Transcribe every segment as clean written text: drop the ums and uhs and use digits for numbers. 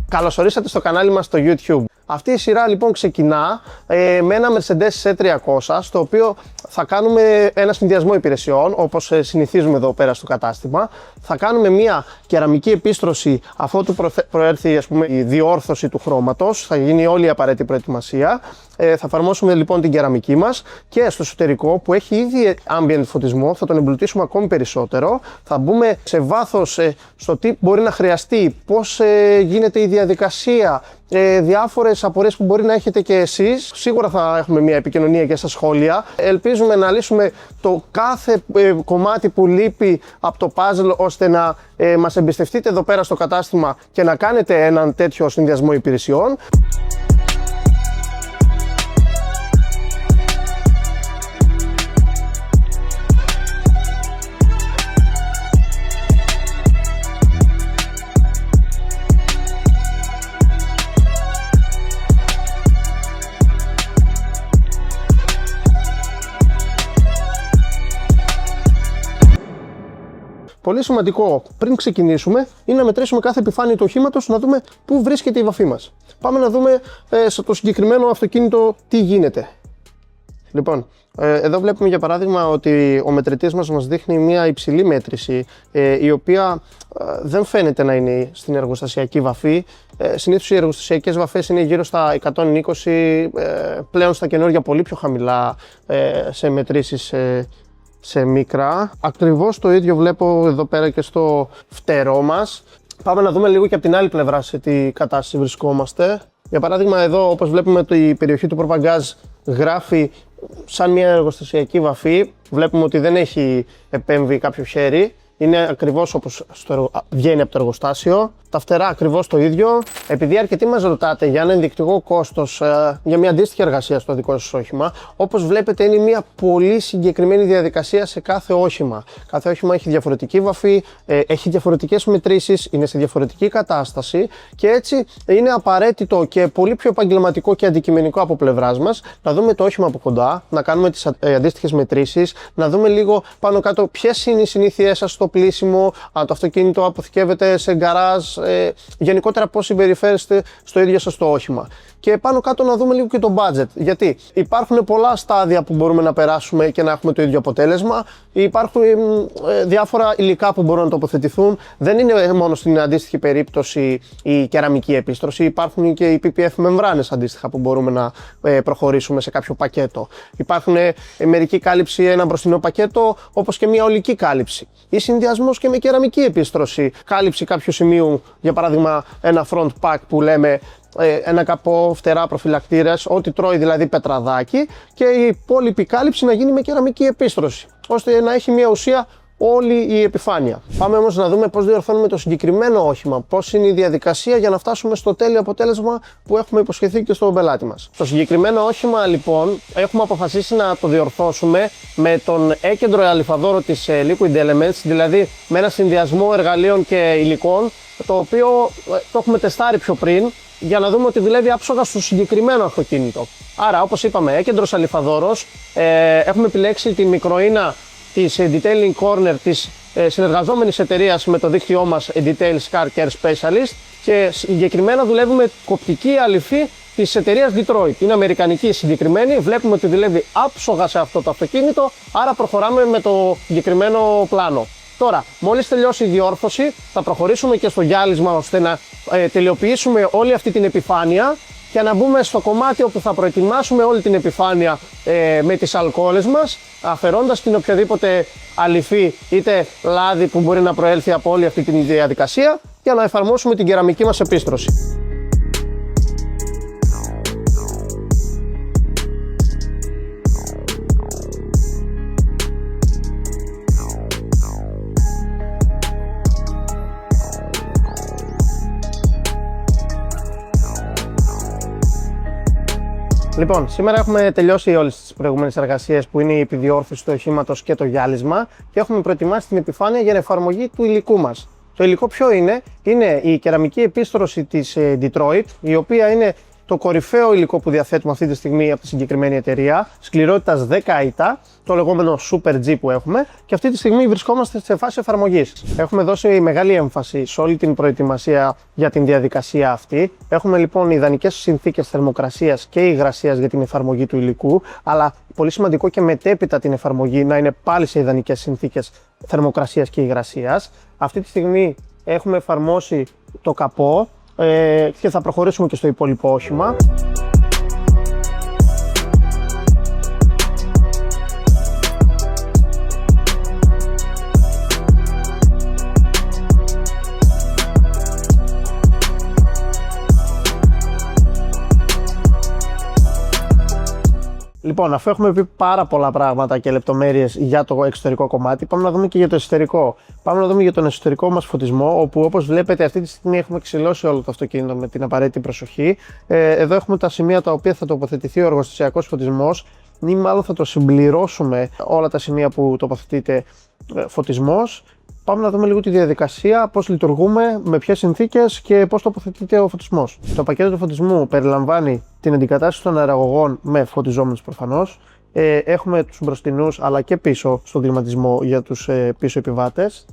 Καλώς ορίσατε στο κανάλι μας στο YouTube. Αυτή η σειρά λοιπόν ξεκινά με ένα Mercedes C300, στο οποίο θα κάνουμε ένα συνδυασμό υπηρεσιών, όπως συνηθίζουμε εδώ πέρα στο κατάστημα. Θα κάνουμε μια κεραμική επίστρωση αφότου προέρθει, ας πούμε, η διόρθωση του χρώματος, θα γίνει όλη η απαραίτητη προετοιμασία. Θα εφαρμόσουμε λοιπόν την κεραμική μας και στο εσωτερικό που έχει ήδη ambient φωτισμό, θα τον εμπλουτίσουμε ακόμη περισσότερο. Θα μπούμε σε βάθος στο τι μπορεί να χρειαστεί, πώς γίνεται η διαδικασία, διάφορες απορίες που μπορεί να έχετε και εσείς. Σίγουρα θα έχουμε μια επικοινωνία και στα σχόλια. Ελπίζουμε να λύσουμε το κάθε κομμάτι που λείπει από το puzzle, ώστε να μας εμπιστευτείτε εδώ πέρα στο κατάστημα και να κάνετε έναν τέτοιο συνδυασμό υπηρεσιών. Πολύ σημαντικό πριν ξεκινήσουμε είναι να μετρήσουμε κάθε επιφάνεια του οχήματος, να δούμε πού βρίσκεται η βαφή μας. Πάμε να δούμε στο συγκεκριμένο αυτοκίνητο τι γίνεται. Λοιπόν, εδώ βλέπουμε για παράδειγμα ότι ο μετρητής μας δείχνει μια υψηλή μέτρηση, η οποία δεν φαίνεται να είναι στην εργοστασιακή βαφή. Συνήθως οι εργοστασιακές βαφές είναι γύρω στα 120, πλέον στα καινούργια πολύ πιο χαμηλά σε μετρήσεις σε μικρά. Ακριβώς το ίδιο βλέπω εδώ πέρα και στο φτερό μας. Πάμε να δούμε λίγο και από την άλλη πλευρά σε τι κατάσταση βρισκόμαστε. Για παράδειγμα εδώ, όπως βλέπουμε, η περιοχή του προπαγκάζ γράφει σαν μια εργοστασιακή βαφή. Βλέπουμε ότι δεν έχει επέμβει κάποιο χέρι. Είναι ακριβώς όπως βγαίνει από το εργοστάσιο. Τα φτερά ακριβώς το ίδιο. Επειδή αρκετοί μας ρωτάτε για ένα ενδεικτικό κόστος για μια αντίστοιχη εργασία στο δικό σας όχημα, όπως βλέπετε είναι μια πολύ συγκεκριμένη διαδικασία σε κάθε όχημα. Κάθε όχημα έχει διαφορετική βαφή, έχει διαφορετικές μετρήσεις, είναι σε διαφορετική κατάσταση και έτσι είναι απαραίτητο και πολύ πιο επαγγελματικό και αντικειμενικό από πλευράς μας να δούμε το όχημα από κοντά, να κάνουμε τις αντίστοιχες μετρήσεις, να δούμε λίγο πάνω κάτω ποιες είναι οι συνήθειές σας στο πλήσιμο, αν το αυτοκίνητο αποθηκεύεται σε γκαράζ, γενικότερα πώς συμπεριφέρεστε στο ίδιο σας το όχημα. Και πάνω κάτω να δούμε λίγο και το budget, γιατί υπάρχουν πολλά στάδια που μπορούμε να περάσουμε και να έχουμε το ίδιο αποτέλεσμα. Υπάρχουν διάφορα υλικά που μπορούν να τοποθετηθούν. Δεν είναι μόνο στην αντίστοιχη περίπτωση η κεραμική επίστρωση, υπάρχουν και οι PPF μεμβράνες αντίστοιχα που μπορούμε να προχωρήσουμε σε κάποιο πακέτο. Υπάρχουν μερική κάλυψη, ένα μπροστινό πακέτο, όπως και μια ολική κάλυψη. Ή συνδυασμός και με κεραμική επίστρωση, κάλυψη κάποιου σημείου, για παράδειγμα ένα front pack που λέμε, ένα καπό, φτερά, προφυλακτήρες, ό,τι τρώει δηλαδή πετραδάκι, και η υπόλοιπη κάλυψη να γίνει με κεραμική επίστρωση, ώστε να έχει μια ουσία όλη η επιφάνεια. Πάμε όμως να δούμε πώς διορθώνουμε το συγκεκριμένο όχημα, πώς είναι η διαδικασία για να φτάσουμε στο τέλειο αποτέλεσμα που έχουμε υποσχεθεί και στον πελάτη μας. Το συγκεκριμένο όχημα λοιπόν έχουμε αποφασίσει να το διορθώσουμε με τον έκεντρο αλιφαδόρο της Liquid Elements, δηλαδή με ένα συνδυασμό εργαλείων και υλικών, το οποίο το έχουμε τεστάρει πιο πριν, για να δούμε ότι δουλεύει άψογα στο συγκεκριμένο αυτοκίνητο. Άρα, όπως είπαμε, έκεντρος αλιφαδόρος, έχουμε επιλέξει τη μικροίνα της Detailing Corner της συνεργαζόμενης εταιρείας με το δίκτυό μας Detail Car Care Specialist, και συγκεκριμένα δουλεύουμε κοπτική αλυφή της εταιρείας Detroit. Είναι αμερικανική συγκεκριμένη, βλέπουμε ότι δουλεύει άψογα σε αυτό το αυτοκίνητο, άρα προχωράμε με το συγκεκριμένο πλάνο. Τώρα, μόλις τελειώσει η διόρθωση, θα προχωρήσουμε και στο γυάλισμα, ώστε να τελειοποιήσουμε όλη αυτή την επιφάνεια και να μπούμε στο κομμάτι όπου θα προετοιμάσουμε όλη την επιφάνεια με τις αλκοόλες μας, αφαιρώντας την οποιαδήποτε αλυφή είτε λάδι που μπορεί να προέλθει από όλη αυτή τη διαδικασία, για να εφαρμόσουμε την κεραμική μας επίστρωση. Λοιπόν, σήμερα έχουμε τελειώσει όλες τις προηγούμενες εργασίες που είναι η επιδιόρθωση του οχήματος και το γυάλισμα, και έχουμε προετοιμάσει την επιφάνεια για εφαρμογή του υλικού μας. Το υλικό ποιο είναι? Είναι η κεραμική επίστρωση της Detroit, η οποία είναι το κορυφαίο υλικό που διαθέτουμε αυτή τη στιγμή από τη συγκεκριμένη εταιρεία, σκληρότητας 10 ΙΤΑ, το λεγόμενο Super G που έχουμε, και αυτή τη στιγμή βρισκόμαστε σε φάση εφαρμογής. Έχουμε δώσει μεγάλη έμφαση σε όλη την προετοιμασία για την διαδικασία αυτή. Έχουμε λοιπόν ιδανικές συνθήκες θερμοκρασίας και υγρασίας για την εφαρμογή του υλικού, αλλά πολύ σημαντικό και μετέπειτα την εφαρμογή να είναι πάλι σε ιδανικές συνθήκες θερμοκρασίας και υγρασίας. Αυτή τη στιγμή έχουμε εφαρμόσει το καπό και θα προχωρήσουμε και στο υπόλοιπο όχημα. Λοιπόν, αφού έχουμε πει πάρα πολλά πράγματα και λεπτομέρειες για το εξωτερικό κομμάτι, πάμε να δούμε και για το εσωτερικό. Πάμε να δούμε για τον εσωτερικό μας φωτισμό, όπου όπως βλέπετε αυτή τη στιγμή έχουμε ξυλώσει όλο το αυτοκίνητο με την απαραίτητη προσοχή. Εδώ έχουμε τα σημεία τα οποία θα τοποθετηθεί ο εργοστασιακός φωτισμός, ή μάλλον θα το συμπληρώσουμε όλα τα σημεία που τοποθετείται φωτισμός. Πάμε να δούμε λίγο τη διαδικασία, πώς λειτουργούμε, με ποιες συνθήκες και πώς τοποθετείται ο φωτισμός. Το πακέτο του φωτισμού περιλαμβάνει την αντικατάσταση των αεραγωγών με φωτιζόμενους προφανώς. Έχουμε τους μπροστινούς αλλά και πίσω στον κλιματισμό για τους πίσω επιβάτες.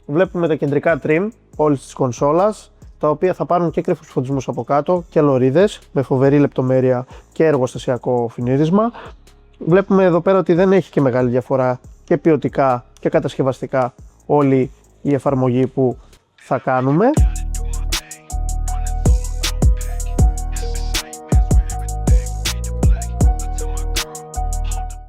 Βλέπουμε τα κεντρικά trim όλης της κονσόλας, τα οποία θα πάρουν και κρύφους φωτισμούς από κάτω και λωρίδες με φοβερή λεπτομέρεια και εργοστασιακό φινίρισμα. Βλέπουμε εδώ πέρα ότι δεν έχει και μεγάλη διαφορά και ποιοτικά και κατασκευαστικά όλη η εφαρμογή που θα κάνουμε.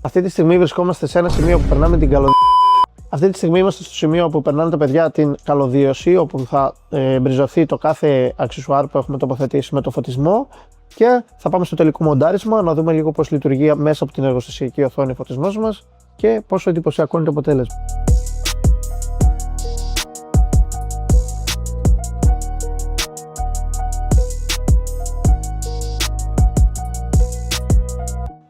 Αυτή τη στιγμή βρισκόμαστε σε ένα σημείο που περνάμε την καλωδίωση. Αυτή τη στιγμή είμαστε στο σημείο που περνάνε τα παιδιά την καλωδίωση, όπου θα μπριζωθεί το κάθε αξεσουάρ που έχουμε τοποθετήσει με το φωτισμό, και θα πάμε στο τελικό μοντάρισμα να δούμε λίγο πώς λειτουργεί μέσα από την εργοστασιακή οθόνη ο φωτισμός μας και πόσο εντυπωσιακό είναι το αποτέλεσμα.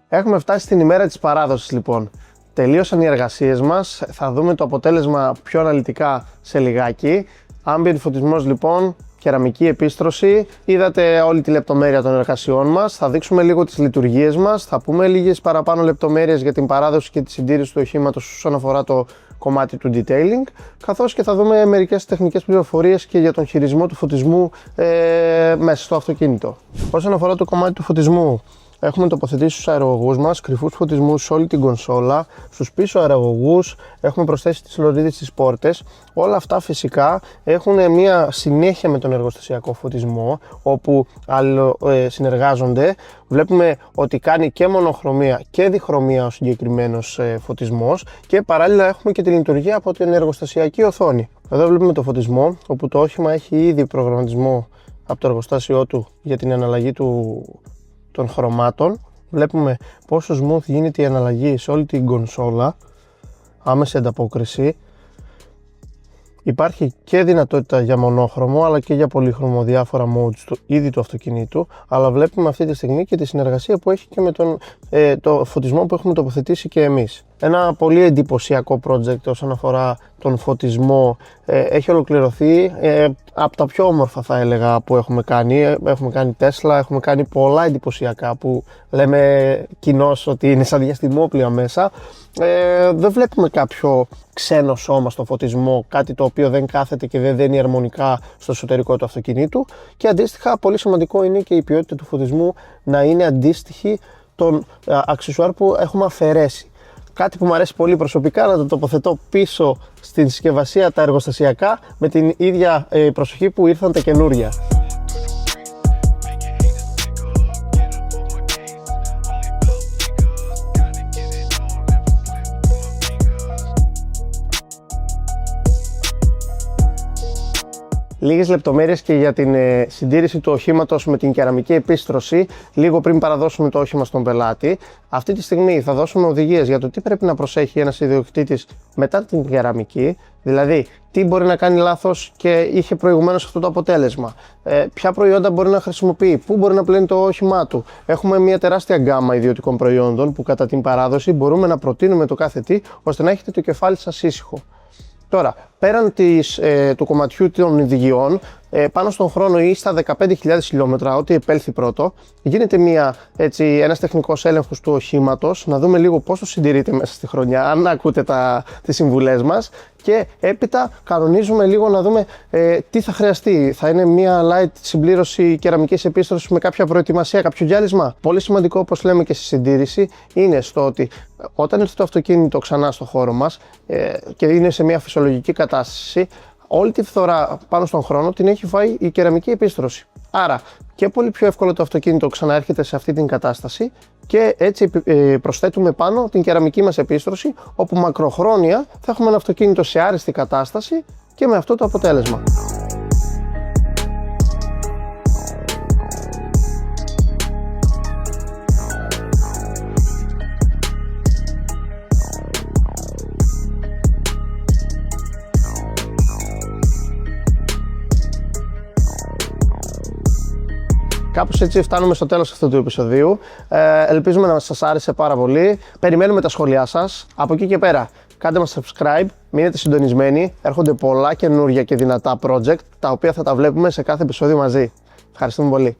Έχουμε φτάσει στην ημέρα της παράδοσης λοιπόν. Τελείωσαν οι εργασίες μας, θα δούμε το αποτέλεσμα πιο αναλυτικά σε λιγάκι. Ambient φωτισμός λοιπόν, κεραμική επίστρωση, είδατε όλη τη λεπτομέρεια των εργασιών μας. Θα δείξουμε λίγο τις λειτουργίες μας, θα πούμε λίγες παραπάνω λεπτομέρειες για την παράδοση και τη συντήρηση του οχήματος όσον αφορά το κομμάτι του detailing, καθώς και θα δούμε μερικές τεχνικές πληροφορίες και για τον χειρισμό του φωτισμού μέσα στο αυτοκίνητο. Όσον αφορά το κομμάτι του φωτισμού, έχουμε τοποθετήσει στους αεραγωγούς μας κρυφούς φωτισμούς σε όλη την κονσόλα. Στους πίσω αεραγωγούς έχουμε προσθέσει τις λωρίδες στις πόρτες. Όλα αυτά φυσικά έχουν μια συνέχεια με τον εργοστασιακό φωτισμό, όπου συνεργάζονται. Βλέπουμε ότι κάνει και μονοχρωμία και διχρωμία ο συγκεκριμένος φωτισμός, και παράλληλα έχουμε και τη λειτουργία από την εργοστασιακή οθόνη. Εδώ βλέπουμε το φωτισμό, όπου το όχημα έχει ήδη προγραμματισμό από το εργοστάσιό του για την αναλλαγή των χρωμάτων. Βλέπουμε πόσο smooth γίνεται η αναλλαγή σε όλη την κονσόλα, άμεση ανταπόκριση. Υπάρχει και δυνατότητα για μονόχρωμο αλλά και για πολύχρωμο, διάφορα modes ήδη του αυτοκινήτου, αλλά βλέπουμε αυτή τη στιγμή και τη συνεργασία που έχει και με το φωτισμό που έχουμε τοποθετήσει και εμείς. Ένα πολύ εντυπωσιακό project όσον αφορά τον φωτισμό, έχει ολοκληρωθεί, από τα πιο όμορφα θα έλεγα που έχουμε κάνει. Έχουμε κάνει Tesla, έχουμε κάνει πολλά εντυπωσιακά που λέμε κοινώς ότι είναι σαν διαστημόπλοια μέσα. Δεν βλέπουμε κάποιο ξένο σώμα στο φωτισμό, κάτι το οποίο δεν κάθεται και δεν δένει αρμονικά στο εσωτερικό του αυτοκινήτου, και αντίστοιχα πολύ σημαντικό είναι και η ποιότητα του φωτισμού να είναι αντίστοιχη των αξεσουάρ που έχουμε αφαιρέσει. Κάτι που μου αρέσει πολύ προσωπικά, να το τοποθετώ πίσω στην συσκευασία τα εργοστασιακά με την ίδια προσοχή που ήρθαν τα καινούρια. Λίγες λεπτομέρειες και για την συντήρηση του οχήματος με την κεραμική επίστρωση, λίγο πριν παραδώσουμε το όχημα στον πελάτη. Αυτή τη στιγμή θα δώσουμε οδηγίες για το τι πρέπει να προσέχει ένας ιδιοκτήτης μετά την κεραμική, δηλαδή τι μπορεί να κάνει λάθος και είχε προηγουμένως αυτό το αποτέλεσμα, ποια προϊόντα μπορεί να χρησιμοποιεί, πού μπορεί να πλένει το όχημά του. Έχουμε μια τεράστια γκάμα ιδιωτικών προϊόντων που κατά την παράδοση μπορούμε να προτείνουμε το κάθε τι, ώστε να έχετε το κεφάλι σας ήσυχο. Τώρα, πέραν του κομματιού των οδηγιών, πάνω στον χρόνο ή στα 15.000 χιλιόμετρα, ό,τι επέλθει πρώτο, γίνεται ένας τεχνικός έλεγχος του οχήματος, να δούμε λίγο πόσο συντηρείται μέσα στη χρονιά, αν ακούτε τις συμβουλές μας, και έπειτα κανονίζουμε λίγο να δούμε τι θα χρειαστεί. Θα είναι μια light συμπλήρωση κεραμικής επίστρωσης με κάποια προετοιμασία, κάποιο γυάλισμα. Πολύ σημαντικό, όπως λέμε και στη συντήρηση, είναι στο ότι όταν έρθει το αυτοκίνητο ξανά στο χώρο μας και είναι σε μια φυσιολογική κατάσταση, όλη τη φθορά πάνω στον χρόνο την έχει φάει η κεραμική επίστρωση. Άρα και πολύ πιο εύκολο το αυτοκίνητο ξαναέρχεται σε αυτή την κατάσταση και έτσι προσθέτουμε πάνω την κεραμική μας επίστρωση, όπου μακροχρόνια θα έχουμε ένα αυτοκίνητο σε άριστη κατάσταση και με αυτό το αποτέλεσμα. Κάπως έτσι φτάνουμε στο τέλος αυτού του επεισοδίου. Ελπίζουμε να σας άρεσε πάρα πολύ. Περιμένουμε τα σχόλιά σας. Από εκεί και πέρα, κάντε μας subscribe, μείνετε συντονισμένοι. Έρχονται πολλά καινούργια και δυνατά project, τα οποία θα τα βλέπουμε σε κάθε επεισόδιο μαζί. Ευχαριστούμε πολύ.